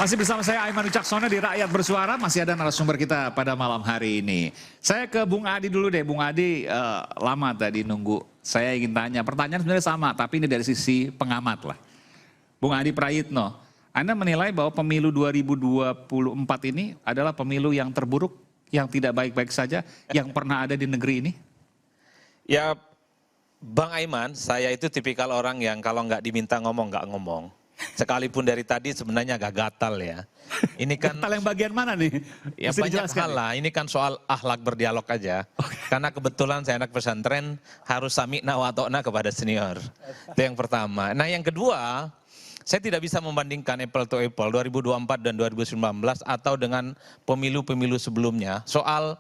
Masih bersama saya Aiman Wicaksono di Rakyat Bersuara, masih ada narasumber kita pada malam hari ini. Saya ke Bung Adi dulu deh, Bung Adi lama tadi nunggu. Saya ingin tanya, pertanyaan sebenarnya sama, tapi ini dari sisi pengamat lah. Bung Adi Prayitno, Anda menilai bahwa pemilu 2024 ini adalah pemilu yang terburuk, yang tidak baik-baik saja, yang pernah ada di negeri ini? Ya, Bang Aiman, saya itu tipikal orang yang kalau nggak diminta ngomong, nggak ngomong. Sekalipun dari tadi sebenarnya agak gatal ya. Ini kan gatal yang bagian mana nih? Ya banyak hal lah, ini kan soal akhlak berdialog aja. Karena kebetulan saya anak pesantren harus sami'na wa ta'na kepada senior. Itu yang pertama. Nah yang kedua, saya tidak bisa membandingkan apple to apple 2024 dan 2019 atau dengan pemilu-pemilu sebelumnya. Soal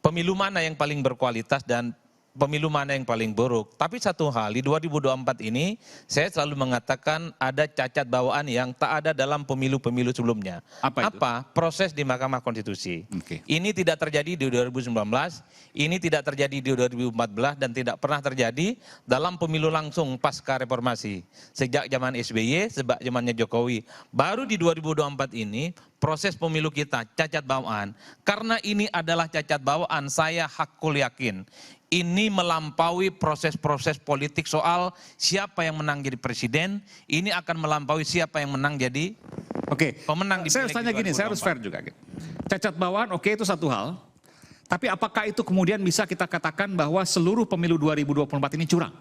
pemilu mana yang paling berkualitas dan pemilu mana yang paling buruk. Tapi satu hal, di 2024 ini saya selalu mengatakan ada cacat bawaan yang tak ada dalam pemilu-pemilu sebelumnya. Apa itu? Proses di Mahkamah Konstitusi. Okay. Ini tidak terjadi di 2019, ini tidak terjadi di 2014 dan tidak pernah terjadi dalam pemilu langsung pasca reformasi. Sejak zaman SBY, sejak zamannya Jokowi. Baru di 2024 ini proses pemilu kita cacat bawaan. Karena ini adalah cacat bawaan, saya hakul yakin ini melampaui proses-proses politik soal siapa yang menang jadi presiden, ini akan melampaui siapa yang menang jadi pemenang di saya harus tanya gini, saya harus fair juga. Cacat bawaan oke, itu satu hal, tapi apakah itu kemudian bisa kita katakan bahwa seluruh pemilu 2024 ini curang?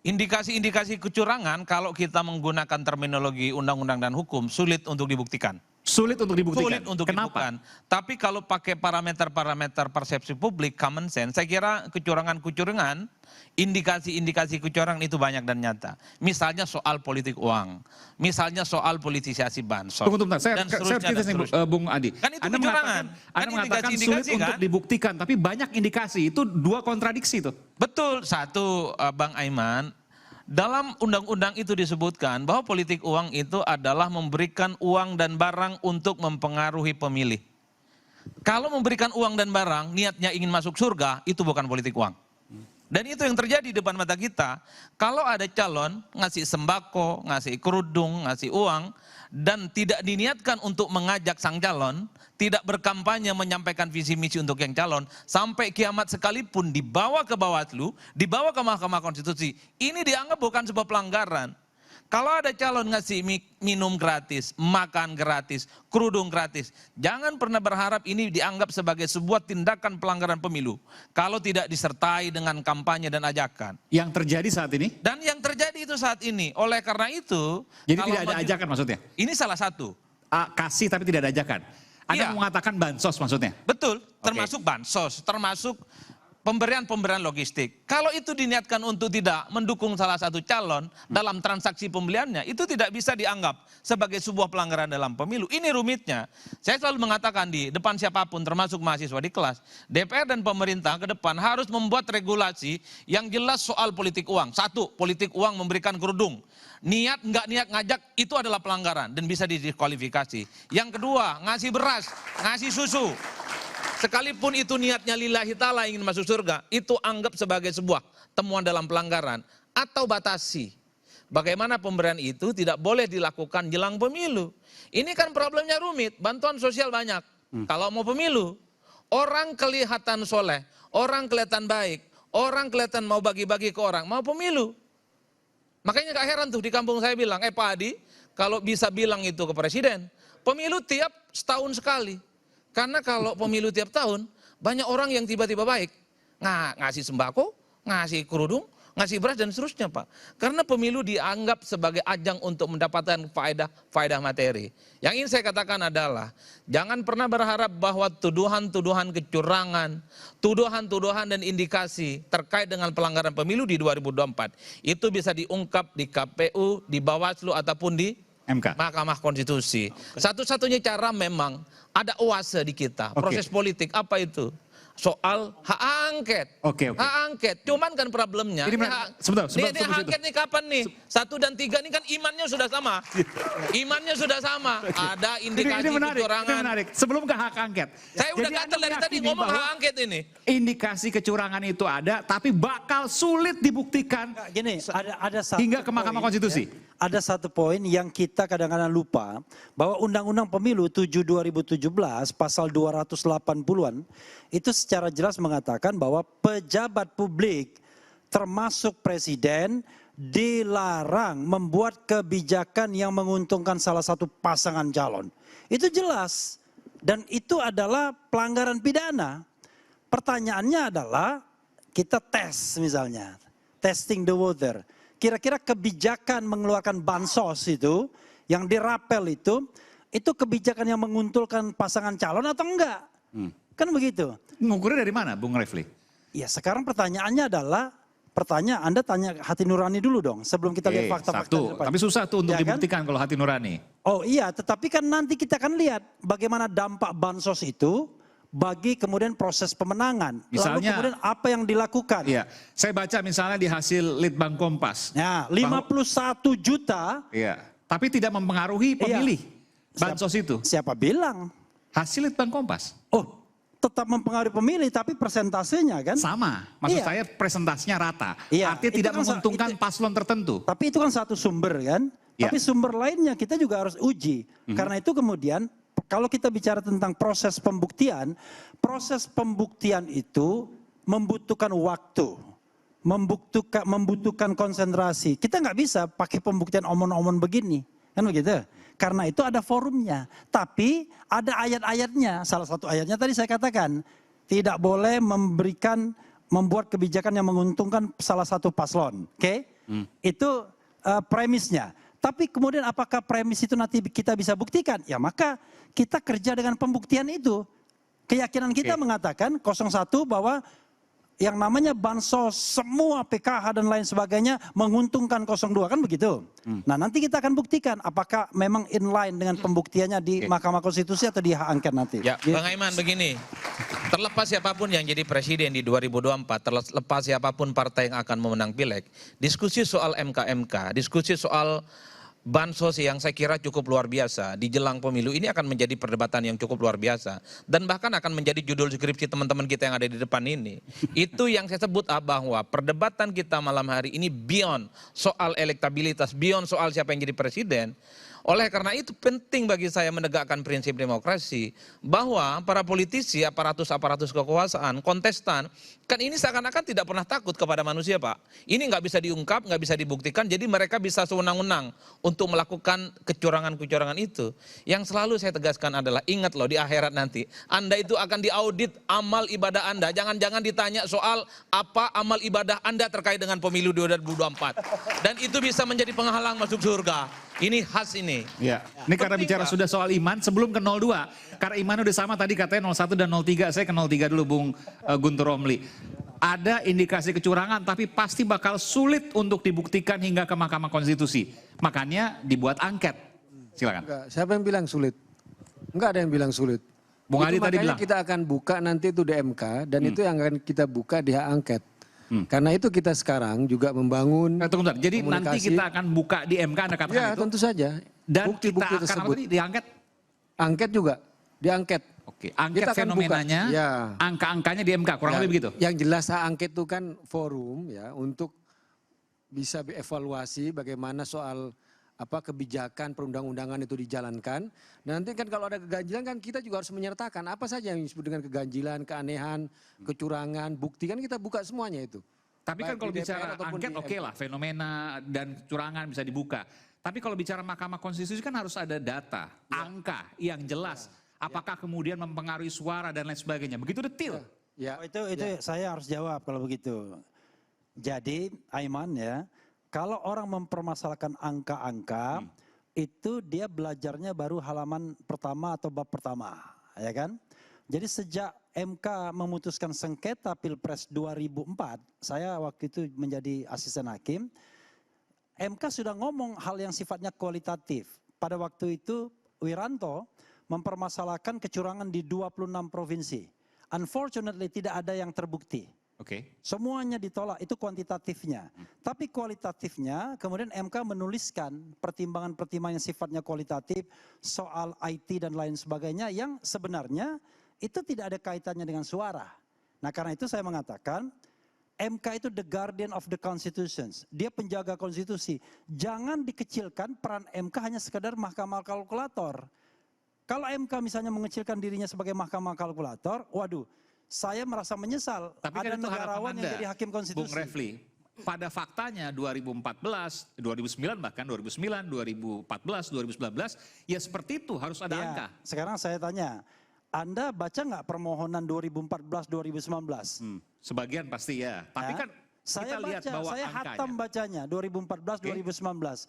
Indikasi-indikasi kecurangan kalau kita menggunakan terminologi undang-undang dan hukum sulit untuk dibuktikan. Sulit untuk dibuktikan? Sulit untuk Kenapa? dibuktikan. Tapi kalau pakai parameter-parameter persepsi publik, common sense, saya kira kecurangan-kecurangan, indikasi-indikasi kecurangan itu banyak dan nyata. Misalnya soal politik uang, misalnya soal politisasi bansos. Tunggu, saya kritis nih Bung Adi. Kan itu Anda kecurangan. Anda mengatakan sulit untuk dibuktikan, tapi banyak indikasi, itu dua kontradiksi tuh. Betul, satu Bang Aiman, dalam undang-undang itu disebutkan bahwa politik uang itu adalah memberikan uang dan barang untuk mempengaruhi pemilih. Kalau memberikan uang dan barang, niatnya ingin masuk surga, itu bukan politik uang. Dan itu yang terjadi di depan mata kita. Kalau ada calon ngasih sembako, ngasih kerudung, ngasih uang, dan tidak diniatkan untuk mengajak sang calon, tidak berkampanye menyampaikan visi misi untuk yang calon, sampai kiamat sekalipun dibawa ke Bawaslu, dibawa ke Mahkamah Konstitusi, ini dianggap bukan sebuah pelanggaran. Kalau ada calon ngasih minum gratis, makan gratis, kerudung gratis, jangan pernah berharap ini dianggap sebagai sebuah tindakan pelanggaran pemilu. Kalau tidak disertai dengan kampanye dan ajakan. Yang terjadi saat ini? Dan yang terjadi itu saat ini. Oleh karena itu. Jadi tidak ada ajakan maksudnya? Ini salah satu. Kasih tapi tidak ada ajakan? Anda mengatakan bansos maksudnya? Betul, termasuk bansos, termasuk pemberian logistik. Kalau itu diniatkan untuk tidak mendukung salah satu calon dalam transaksi pembeliannya, itu tidak bisa dianggap sebagai sebuah pelanggaran dalam pemilu. Ini rumitnya. Saya selalu mengatakan di depan siapapun, termasuk mahasiswa di kelas, DPR dan pemerintah ke depan harus membuat regulasi yang jelas soal politik uang. Satu, politik uang memberikan kerudung. Niat nggak niat ngajak itu adalah pelanggaran dan bisa didiskualifikasi. Yang kedua, ngasih beras, ngasih susu. Sekalipun itu niatnya lillahi ta'ala ingin masuk surga, itu anggap sebagai sebuah temuan dalam pelanggaran. Atau batasi. Bagaimana pemberian itu tidak boleh dilakukan jelang pemilu. Ini kan problemnya rumit, bantuan sosial banyak. Kalau mau pemilu, orang kelihatan soleh, orang kelihatan baik, orang kelihatan mau bagi-bagi ke orang, mau pemilu. Makanya gak heran tuh di kampung saya bilang, Pak Adi, kalau bisa bilang itu ke presiden, pemilu tiap setahun sekali. Karena kalau pemilu tiap tahun, banyak orang yang tiba-tiba baik. Ngasih sembako, ngasih kerudung, ngasih beras dan seterusnya Pak. Karena pemilu dianggap sebagai ajang untuk mendapatkan faedah materi. Yang ingin saya katakan adalah, jangan pernah berharap bahwa tuduhan-tuduhan kecurangan, tuduhan-tuduhan dan indikasi terkait dengan pelanggaran pemilu di 2024, itu bisa diungkap di KPU, di Bawaslu ataupun di MK. Mahkamah Konstitusi. Satu-satunya cara memang ada oase di kita, proses politik apa itu? Soal hak angket. Oke. Hak angket. Cuman kan problemnya. Ini sebentar. Hak angket nih kapan nih? 1 dan 3 ini kan imannya sudah sama. Imannya sudah sama. Ada indikasi kecurangan. Ini menarik. Sebelum ke hak angket. Saya udah gatel dari tadi ngomong hak angket ini. Indikasi kecurangan itu ada, tapi bakal sulit dibuktikan. Gini, ada satu hingga ke Mahkamah Konstitusi. Ya, ada satu poin yang kita kadang-kadang lupa, bahwa Undang-Undang Pemilu 7/2017 pasal 280-an itu secara jelas mengatakan bahwa pejabat publik termasuk presiden dilarang membuat kebijakan yang menguntungkan salah satu pasangan calon. Itu jelas dan itu adalah pelanggaran pidana. Pertanyaannya adalah kita tes misalnya, testing the water. Kira-kira kebijakan mengeluarkan bansos itu, yang dirapel itu kebijakan yang menguntungkan pasangan calon atau enggak? Kan begitu. Ngukurnya dari mana, Bung Refli? Ya sekarang pertanyaannya adalah, Anda tanya hati nurani dulu dong, sebelum kita lihat fakta-fakta. Tapi susah tuh untuk Ya kan? dibuktikan kalau hati nurani. Oh iya, tetapi kan nanti kita akan lihat bagaimana dampak bansos itu bagi kemudian proses pemenangan. Misalnya, lalu kemudian apa yang dilakukan. Iya, saya baca misalnya di hasil Litbang Kompas. Nah, 51 juta. Iya, tapi tidak mempengaruhi pemilih bansos itu. Siapa bilang? Hasil Litbang Kompas. Oh, tetap mempengaruhi pemilih tapi persentasenya kan? Sama, maksud Iya. saya presentasinya rata. Iya, Artinya itu tidak kan menguntungkan paslon tertentu. Tapi itu kan satu sumber kan? Iya. Tapi sumber lainnya kita juga harus uji. Karena itu kemudian kalau kita bicara tentang proses pembuktian itu membutuhkan waktu, membutuhkan konsentrasi. Kita nggak bisa pakai pembuktian omon-omon begini, kan begitu? Karena itu ada forumnya, tapi ada ayat-ayatnya. Salah satu ayatnya tadi saya katakan, tidak boleh membuat kebijakan yang menguntungkan salah satu paslon. Oke? Itu premisnya. Tapi kemudian apakah premis itu nanti kita bisa buktikan? Ya maka kita kerja dengan pembuktian itu. Keyakinan kita mengatakan 01 bahwa yang namanya bansos, semua PKH dan lain sebagainya menguntungkan 02, kan begitu. Nah nanti kita akan buktikan apakah memang inline dengan pembuktiannya di Mahkamah Konstitusi atau di hak angket nanti. Ya, Bang Aiman begini, terlepas siapapun yang jadi presiden di 2024, terlepas siapapun partai yang akan memenang pileg, diskusi soal MK-MK, diskusi soal bansos yang saya kira cukup luar biasa di jelang pemilu ini akan menjadi perdebatan yang cukup luar biasa dan bahkan akan menjadi judul skripsi teman-teman kita yang ada di depan ini. Itu yang saya sebut bahwa perdebatan kita malam hari ini beyond soal elektabilitas, beyond soal siapa yang jadi presiden. Oleh karena itu penting bagi saya menegakkan prinsip demokrasi bahwa para politisi, aparatus kekuasaan, kontestan, kan ini seakan-akan tidak pernah takut kepada manusia, Pak. Ini nggak bisa diungkap, nggak bisa dibuktikan, jadi mereka bisa sewenang-wenang untuk melakukan kecurangan-kecurangan itu. Yang selalu saya tegaskan adalah ingat loh di akhirat nanti, Anda itu akan diaudit amal ibadah Anda. Jangan-jangan ditanya soal apa amal ibadah Anda terkait dengan pemilu 2024. Dan itu bisa menjadi penghalang masuk surga. Ini khas ini. Ya. Ini karena bicara sudah soal iman, sebelum ke 02. Karena iman udah sama tadi katanya 01 dan 03. Saya ke 03 dulu Bung Guntur Romli. Ada indikasi kecurangan tapi pasti bakal sulit untuk dibuktikan hingga ke Mahkamah Konstitusi. Makanya dibuat angket. Silakan. Enggak, siapa yang bilang sulit? Enggak ada yang bilang sulit. Bung Adi tadi bilang. Kita akan buka nanti itu di MK dan itu yang akan kita buka di hak angket. Karena itu kita sekarang juga membangun Tunggu bentar. Jadi nanti kita akan buka di MK Anda katakan ya, itu. tentu saja. Dan bukti-bukti kita akan tersebut. apa tadi diangket? Angket juga, diangket. Oke, angket Kita akan fenomenanya, buka. Ya. angka-angkanya di MK, kurang Ya, lebih begitu. Yang jelas hak angket itu kan forum ya untuk bisa dievaluasi bagaimana soal kebijakan perundang-undangan itu dijalankan. Nanti kan kalau ada keganjilan kan kita juga harus menyertakan apa saja yang disebut dengan keganjilan, keanehan, kecurangan, bukti kan kita buka semuanya itu. Tapi kan Baik kalau di DPR bicara ataupun angket di oke lah, fenomena dan kecurangan bisa dibuka. Tapi kalau bicara Mahkamah Konstitusi kan harus ada data, angka yang jelas. Apakah kemudian mempengaruhi suara dan lain sebagainya. Begitu detail. Ya. Oh, itu saya harus jawab kalau begitu. Jadi Aiman ya, kalau orang mempermasalahkan angka-angka, itu dia belajarnya baru halaman pertama atau bab pertama, ya kan? Jadi sejak MK memutuskan sengketa Pilpres 2004, saya waktu itu menjadi asisten hakim, MK sudah ngomong hal yang sifatnya kualitatif. Pada waktu itu Wiranto mempermasalahkan kecurangan di 26 provinsi. unfortunately tidak ada yang terbukti. Oke. Semuanya ditolak, itu kuantitatifnya. Tapi kualitatifnya, kemudian MK menuliskan pertimbangan-pertimbangan yang sifatnya kualitatif, soal IT dan lain sebagainya, yang sebenarnya itu tidak ada kaitannya dengan suara. Nah karena itu saya mengatakan, MK itu the guardian of the constitutions. Dia penjaga konstitusi. Jangan dikecilkan peran MK hanya sekedar mahkamah kalkulator. Kalau MK misalnya mengecilkan dirinya sebagai mahkamah kalkulator, waduh, saya merasa menyesal. Tapi ada kan itu harapan negarawan yang Anda, jadi hakim konstitusi. Bung Refli, pada faktanya 2014, 2009 bahkan 2009, 2014, 2019, ya seperti itu harus ada Ya, angka. sekarang saya tanya, Anda baca nggak permohonan 2014-2019? Sebagian pasti ya. Tapi Ya. kan kita lihat bahwa saya angkanya. hatam bacanya 2014-2019.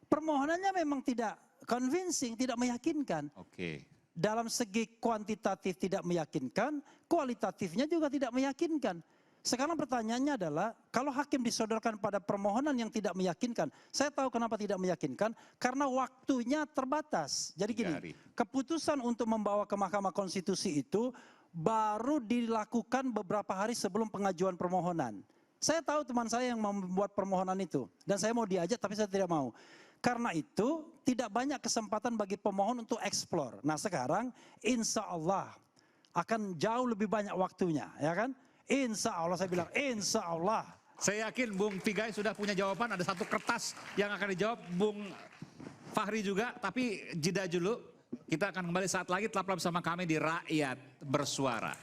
Permohonannya memang tidak convincing, tidak meyakinkan. Oke. Dalam segi kuantitatif tidak meyakinkan, kualitatifnya juga tidak meyakinkan. Sekarang pertanyaannya adalah, kalau hakim disodorkan pada permohonan yang tidak meyakinkan, saya tahu kenapa tidak meyakinkan, karena waktunya terbatas. Jadi 3 gini, hari. keputusan untuk membawa ke Mahkamah Konstitusi itu baru dilakukan beberapa hari sebelum pengajuan permohonan. Saya tahu teman saya yang membuat permohonan itu, dan saya mau diajak tapi saya tidak mau. Karena itu tidak banyak kesempatan bagi pemohon untuk eksplor. Nah sekarang insya Allah akan jauh lebih banyak waktunya, ya kan? Insya Allah, saya bilang insya Allah. Saya yakin Bung Vigai sudah punya jawaban, ada satu kertas yang akan dijawab, Bung Fahri juga, tapi jeda dulu. Kita akan kembali saat lagi, tetaplah bersama kami di Rakyat Bersuara.